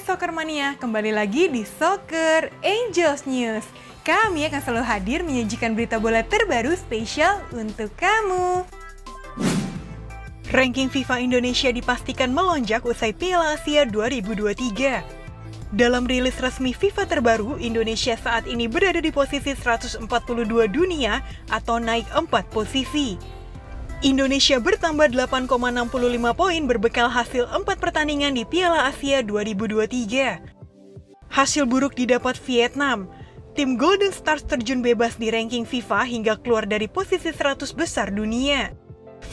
Soccer Mania, kembali lagi di Soccer Angels News. Kami akan selalu hadir menyajikan berita bola terbaru spesial untuk kamu. Ranking FIFA Indonesia dipastikan melonjak usai Piala Asia 2023. Dalam rilis resmi FIFA terbaru, Indonesia saat ini berada di posisi 142 dunia atau naik 4 posisi. Indonesia bertambah 8,65 poin berbekal hasil 4 pertandingan di Piala Asia 2023. Hasil buruk didapat Vietnam. Tim Golden Stars terjun bebas di ranking FIFA hingga keluar dari posisi 100 besar dunia.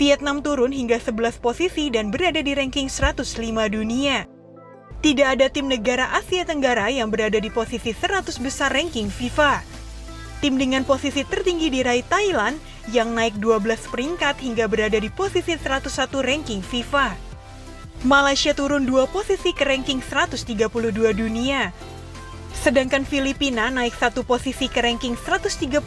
Vietnam turun hingga 11 posisi dan berada di ranking 105 dunia. Tidak ada tim negara Asia Tenggara yang berada di posisi 100 besar ranking FIFA. Tim dengan posisi tertinggi diraih Thailand yang naik 12 peringkat hingga berada di posisi 101 ranking FIFA. Malaysia turun 2 posisi ke ranking 132 dunia. Sedangkan Filipina naik 1 posisi ke ranking 139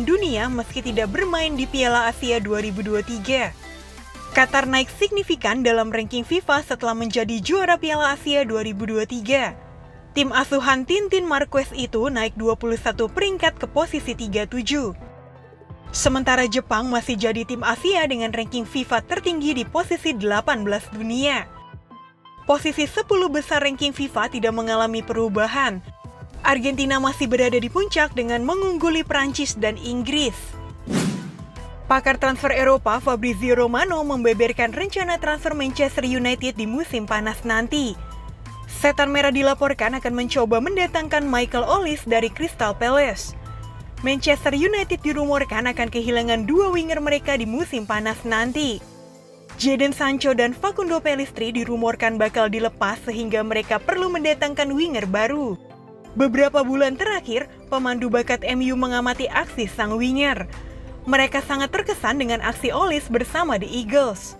dunia meski tidak bermain di Piala Asia 2023. Qatar naik signifikan dalam ranking FIFA setelah menjadi juara Piala Asia 2023. Tim asuhan Tintin Marquez itu naik 21 peringkat ke posisi 37. Sementara Jepang masih jadi tim Asia dengan ranking FIFA tertinggi di posisi 18 dunia. Posisi 10 besar ranking FIFA tidak mengalami perubahan. Argentina masih berada di puncak dengan mengungguli Prancis dan Inggris. Pakar transfer Eropa Fabrizio Romano membeberkan rencana transfer Manchester United di musim panas nanti. Setan Merah dilaporkan akan mencoba mendatangkan Michael Olise dari Crystal Palace. Manchester United dirumorkan akan kehilangan 2 winger mereka di musim panas nanti. Jadon Sancho dan Facundo Pellistri dirumorkan bakal dilepas sehingga mereka perlu mendatangkan winger baru. Beberapa bulan terakhir, pemandu bakat MU mengamati aksi sang winger. Mereka sangat terkesan dengan aksi Olise bersama The Eagles.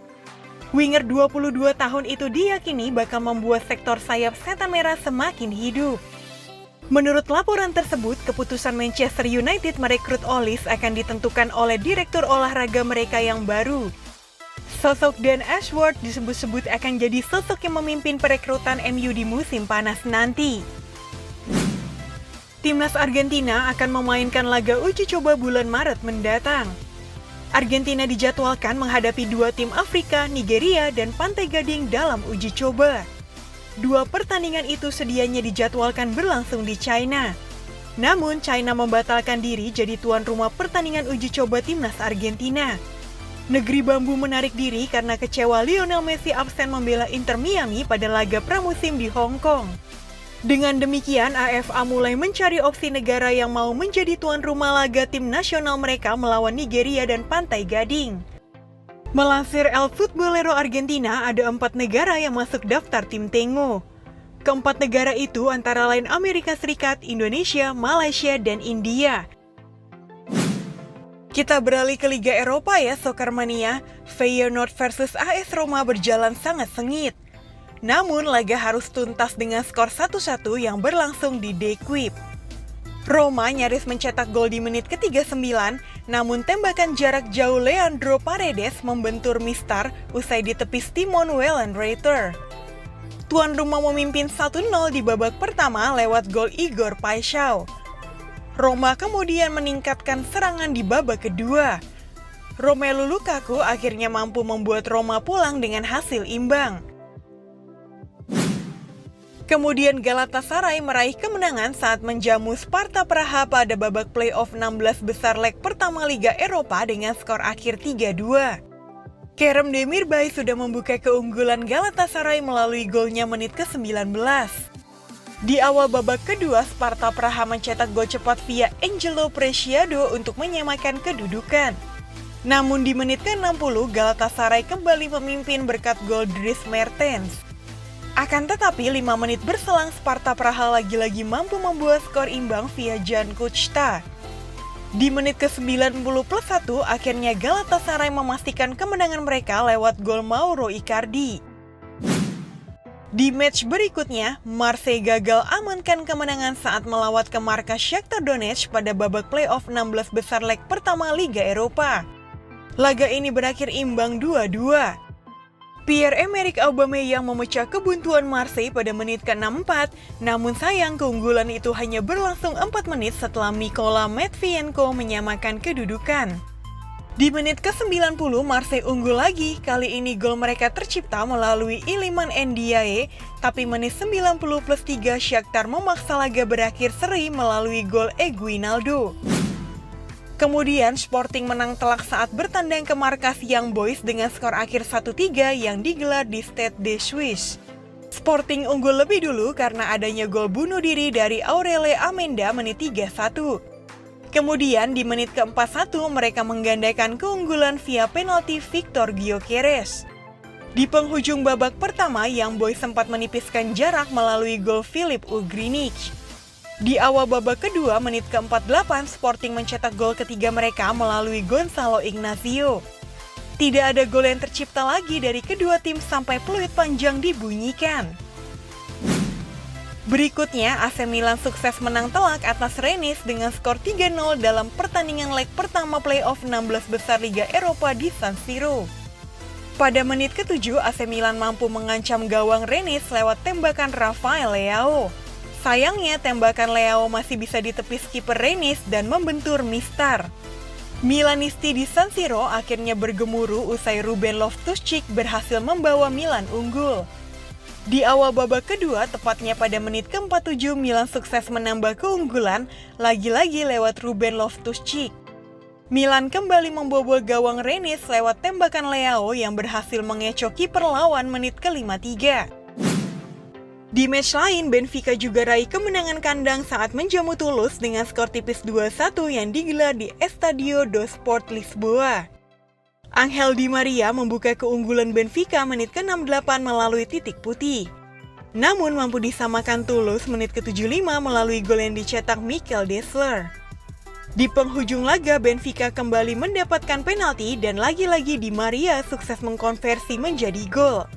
Winger 22 tahun itu diyakini bakal membuat sektor sayap Setan Merah semakin hidup. Menurut laporan tersebut, keputusan Manchester United merekrut Olise akan ditentukan oleh direktur olahraga mereka yang baru. Sosok Dan Ashworth disebut-sebut akan jadi sosok yang memimpin perekrutan MU di musim panas nanti. Timnas Argentina akan memainkan laga uji coba bulan Maret mendatang. Argentina dijadwalkan menghadapi 2 tim Afrika, Nigeria, dan Pantai Gading dalam uji coba. 2 pertandingan itu sedianya dijadwalkan berlangsung di China. Namun, China membatalkan diri jadi tuan rumah pertandingan uji coba timnas Argentina. Negeri Bambu menarik diri karena kecewa Lionel Messi absen membela Inter Miami pada laga pramusim di Hong Kong. Dengan demikian, AFA mulai mencari opsi negara yang mau menjadi tuan rumah laga tim nasional mereka melawan Nigeria dan Pantai Gading. Melansir El Futbolero Argentina, ada 4 negara yang masuk daftar tim Tengo. Keempat negara itu antara lain Amerika Serikat, Indonesia, Malaysia, dan India. Kita beralih ke Liga Eropa ya, Soccer Mania. Feyenoord versus AS Roma berjalan sangat sengit. Namun, laga harus tuntas dengan skor 1-1 yang berlangsung di De Kuip. Roma nyaris mencetak gol di menit ke-39, namun tembakan jarak jauh Leandro Paredes membentur Mistar usai ditepis Timon Wellenreuther. Tuan rumah memimpin 1-0 di babak pertama lewat gol Igor Paixão. Roma kemudian meningkatkan serangan di babak kedua. Romelu Lukaku akhirnya mampu membuat Roma pulang dengan hasil imbang. Kemudian Galatasaray meraih kemenangan saat menjamu Sparta Praha pada babak playoff 16 besar leg pertama Liga Eropa dengan skor akhir 3-2. Kerem Demirbay sudah membuka keunggulan Galatasaray melalui golnya menit ke-19. Di awal babak kedua, Sparta Praha mencetak gol cepat via Angelo Preciado untuk menyamakan kedudukan. Namun di menit ke-60, Galatasaray kembali memimpin berkat gol Dries Mertens. Akan tetapi 5 menit berselang Sparta Praha lagi-lagi mampu membuat skor imbang via Jan Kuchta. Di menit ke-90+1 akhirnya Galatasaray memastikan kemenangan mereka lewat gol Mauro Icardi. Di match berikutnya, Marseille gagal amankan kemenangan saat melawat ke markas Shakhtar Donetsk pada babak playoff 16 besar leg pertama Liga Eropa. Laga ini berakhir imbang 2-2. Pierre-Emerick Aubameyang memecah kebuntuan Marseille pada menit ke-64, namun sayang keunggulan itu hanya berlangsung 4 menit setelah Mikola Matvienko menyamakan kedudukan. Di menit ke-90, Marseille unggul lagi, kali ini gol mereka tercipta melalui Iliman Ndiaye, tapi menit 90+3 Shakhtar memaksa laga berakhir seri melalui gol Eguinaldo. Kemudian Sporting menang telak saat bertandang ke markas Young Boys dengan skor akhir 1-3 yang digelar di Stade de Suisse. Sporting unggul lebih dulu karena adanya gol bunuh diri dari Aurele Amenda menit 31. Kemudian di menit ke-41 mereka menggandakan keunggulan via penalti Victor Gyökeres. Di penghujung babak pertama, Young Boys sempat menipiskan jarak melalui gol Filip Ugrinic. Di awal babak kedua, menit ke-48, Sporting mencetak gol ketiga mereka melalui Gonçalo Ignacio. Tidak ada gol yang tercipta lagi dari kedua tim sampai peluit panjang dibunyikan. Berikutnya, AC Milan sukses menang telak atas Rennes dengan skor 3-0 dalam pertandingan leg pertama playoff 16 besar Liga Eropa di San Siro. Pada menit ke-7, AC Milan mampu mengancam gawang Rennes lewat tembakan Rafael Leao. Sayangnya, tembakan Leao masih bisa ditepis kiper Rennes dan membentur Mistar. Milanisti di San Siro akhirnya bergemuruh usai Ruben Loftus-Cheek berhasil membawa Milan unggul. Di awal babak kedua, tepatnya pada menit ke-47, Milan sukses menambah keunggulan, lagi-lagi lewat Ruben Loftus-Cheek. Milan kembali membobol gawang Rennes lewat tembakan Leao yang berhasil mengecoh kiper lawan menit ke-53. Di match lain, Benfica juga raih kemenangan kandang saat menjamu Toulouse dengan skor tipis 2-1 yang digelar di Estádio do Sport Lisboa. Angel Di Maria membuka keunggulan Benfica menit ke-68 melalui titik putih. Namun mampu disamakan Toulouse menit ke-75 melalui gol yang dicetak Mikel Dessler. Di penghujung laga, Benfica kembali mendapatkan penalti dan lagi-lagi Di Maria sukses mengkonversi menjadi gol.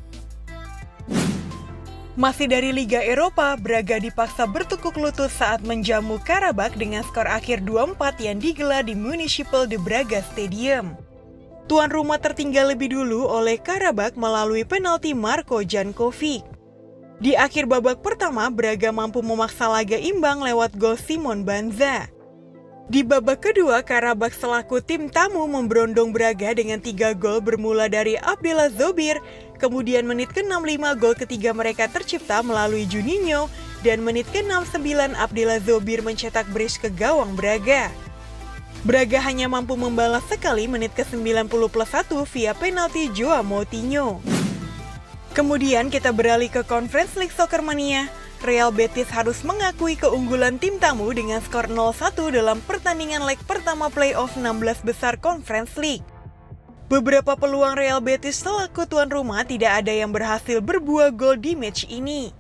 Masih dari Liga Eropa, Braga dipaksa bertekuk lutut saat menjamu Karabakh dengan skor akhir 2-4 yang digelar di Municipal de Braga Stadium. Tuan rumah tertinggal lebih dulu oleh Karabakh melalui penalti Marko Jankovic. Di akhir babak pertama, Braga mampu memaksa laga imbang lewat gol Simon Banza. Di babak kedua, Karabakh selaku tim tamu memberondong Braga dengan 3 gol bermula dari Abdillah Zobir, kemudian menit ke-65 gol ketiga mereka tercipta melalui Juninho, dan menit ke-69 Abdillah Zobir mencetak brace ke gawang Braga. Braga hanya mampu membalas sekali menit ke-90+1 via penalti Joao Moutinho. Kemudian kita beralih ke Conference League Soccer Mania. Real Betis harus mengakui keunggulan tim tamu dengan skor 0-1 dalam pertandingan leg pertama playoff 16 besar Conference League. Beberapa peluang Real Betis selaku tuan rumah tidak ada yang berhasil berbuah gol di match ini.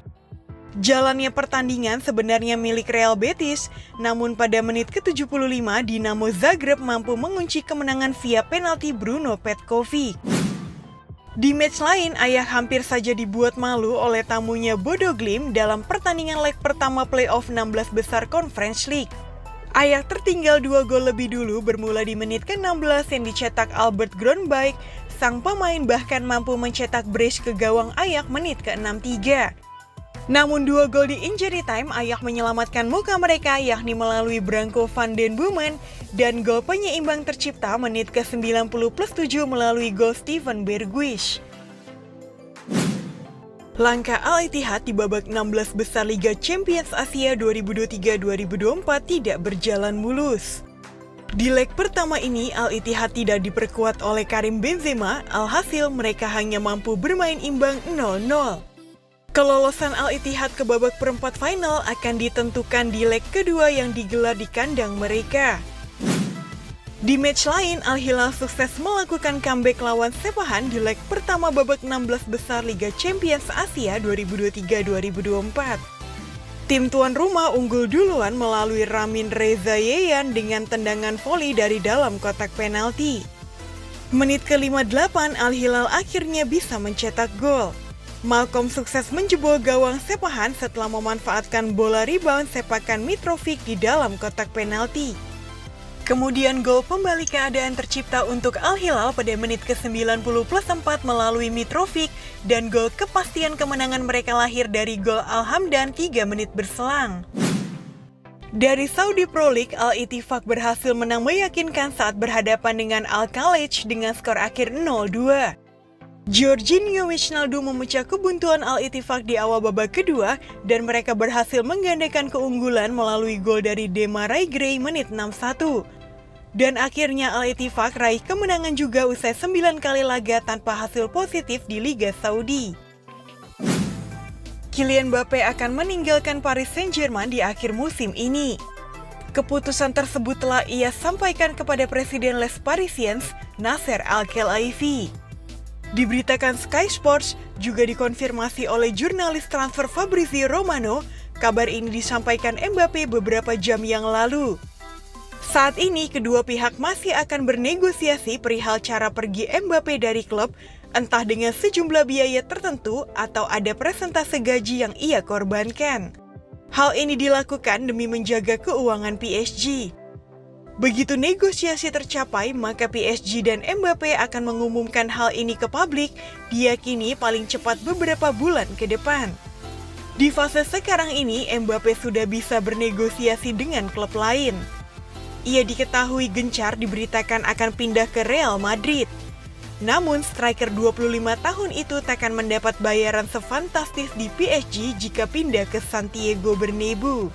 Jalannya pertandingan sebenarnya milik Real Betis, namun pada menit ke-75 Dinamo Zagreb mampu mengunci kemenangan via penalti Bruno Petkovic. Di match lain, Ajax hampir saja dibuat malu oleh tamunya Bodo Glimt dalam pertandingan leg pertama playoff 16 besar Conference League. Ajax tertinggal 2 gol lebih dulu bermula di menit ke-16 yang dicetak Albert Grönbeek. Sang pemain bahkan mampu mencetak brace ke gawang Ajax menit ke-63. Namun 2 gol di injury time, Ajax menyelamatkan muka mereka yakni melalui Branko van den Boomen dan gol penyeimbang tercipta menit ke-90+7 melalui gol Steven Bergwijn. Langkah Al-Ittihad di babak 16 besar Liga Champions Asia 2023-2024 tidak berjalan mulus. Di leg pertama ini, Al-Ittihad tidak diperkuat oleh Karim Benzema, alhasil mereka hanya mampu bermain imbang 0-0. Kelolosan Al-Ittihad ke babak perempat final akan ditentukan di leg kedua yang digelar di kandang mereka. Di match lain, Al-Hilal sukses melakukan comeback lawan Sepahan di leg pertama babak 16 besar Liga Champions Asia 2023-2024. Tim tuan rumah unggul duluan melalui Ramin Reza Yeyan dengan tendangan voli dari dalam kotak penalti. Menit ke-58, Al-Hilal akhirnya bisa mencetak gol. Malcolm sukses menjebol gawang Sepahan setelah memanfaatkan bola rebound sepakan Mitrovic di dalam kotak penalti. Kemudian gol pembalik keadaan tercipta untuk Al Hilal pada menit ke-90+4 melalui Mitrovic, dan gol kepastian kemenangan mereka lahir dari gol Al-Hamdan 3 menit berselang. Dari Saudi Pro League, Al-Ittifaq berhasil menang meyakinkan saat berhadapan dengan Al-Khalej dengan skor akhir 0-2. Jorginho Wijnaldum memecah kebuntuan Al-Ittifaq di awal babak kedua, dan mereka berhasil menggandakan keunggulan melalui gol dari Demarai Gray menit 61. Dan akhirnya Al-Ittifaq raih kemenangan juga usai 9 kali laga tanpa hasil positif di Liga Saudi. Kylian Mbappe akan meninggalkan Paris Saint-Germain di akhir musim ini. Keputusan tersebut telah ia sampaikan kepada Presiden Les Parisiens, Nasser Al-Khelaifi. Diberitakan Sky Sports, juga dikonfirmasi oleh jurnalis transfer Fabrizio Romano, kabar ini disampaikan Mbappe beberapa jam yang lalu. Saat ini, kedua pihak masih akan bernegosiasi perihal cara pergi Mbappe dari klub, entah dengan sejumlah biaya tertentu atau ada persentase gaji yang ia korbankan. Hal ini dilakukan demi menjaga keuangan PSG. Begitu negosiasi tercapai, maka PSG dan Mbappe akan mengumumkan hal ini ke publik, diyakini paling cepat beberapa bulan ke depan. Di fase sekarang ini, Mbappe sudah bisa bernegosiasi dengan klub lain. Ia diketahui gencar diberitakan akan pindah ke Real Madrid. Namun, striker 25 tahun itu takkan mendapat bayaran sefantastis di PSG jika pindah ke Santiago Bernabeu.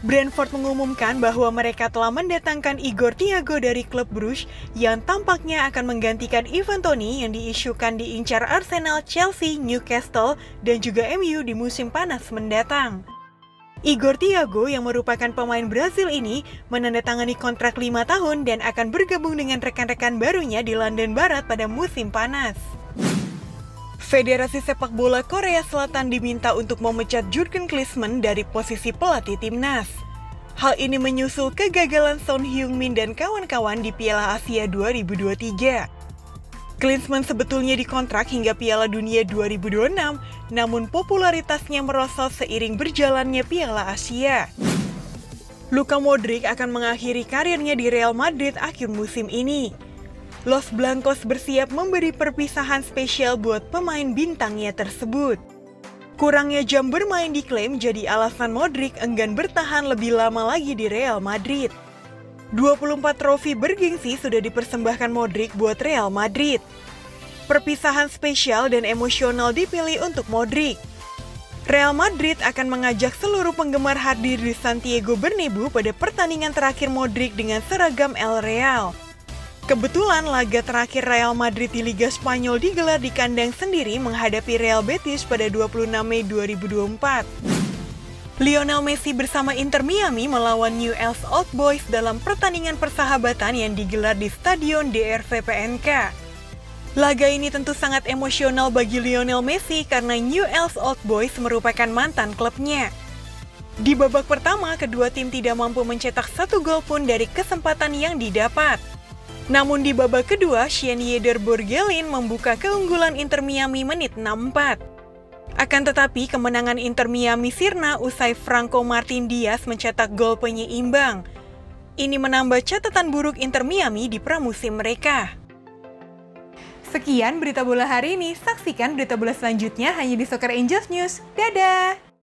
Brentford mengumumkan bahwa mereka telah mendatangkan Igor Thiago dari klub Bruges yang tampaknya akan menggantikan Ivan Toney yang diisukan diincar Arsenal, Chelsea, Newcastle, dan juga MU di musim panas mendatang. Igor Thiago yang merupakan pemain Brazil ini menandatangani kontrak 5 tahun dan akan bergabung dengan rekan-rekan barunya di London Barat pada musim panas. Federasi Sepak Bola Korea Selatan diminta untuk memecat Jurgen Klinsmann dari posisi pelatih timnas. Hal ini menyusul kegagalan Son Heung-min dan kawan-kawan di Piala Asia 2023. Klinsmann sebetulnya dikontrak hingga Piala Dunia 2026, namun popularitasnya merosot seiring berjalannya Piala Asia. Luka Modric akan mengakhiri karirnya di Real Madrid akhir musim ini. Los Blancos bersiap memberi perpisahan spesial buat pemain bintangnya tersebut. Kurangnya jam bermain diklaim jadi alasan Modric enggan bertahan lebih lama lagi di Real Madrid. 24 trofi bergengsi sudah dipersembahkan Modric buat Real Madrid. Perpisahan spesial dan emosional dipilih untuk Modric. Real Madrid akan mengajak seluruh penggemar hadir di Santiago Bernabeu pada pertandingan terakhir Modric dengan seragam El Real. Kebetulan laga terakhir Real Madrid di Liga Spanyol digelar di kandang sendiri menghadapi Real Betis pada 26 Mei 2024. Lionel Messi bersama Inter Miami melawan Newell's Old Boys dalam pertandingan persahabatan yang digelar di Stadion DRV PNK. Laga ini tentu sangat emosional bagi Lionel Messi karena Newell's Old Boys merupakan mantan klubnya. Di babak pertama, kedua tim tidak mampu mencetak satu gol pun dari kesempatan yang didapat. Namun di babak kedua, Schneider Borgelin membuka keunggulan Inter Miami menit 64. Akan tetapi, kemenangan Inter Miami sirna usai Franco Martin Diaz mencetak gol penyeimbang. Ini menambah catatan buruk Inter Miami di pramusim mereka. Sekian berita bola hari ini, saksikan berita bola selanjutnya hanya di Soccer Angels News. Dadah!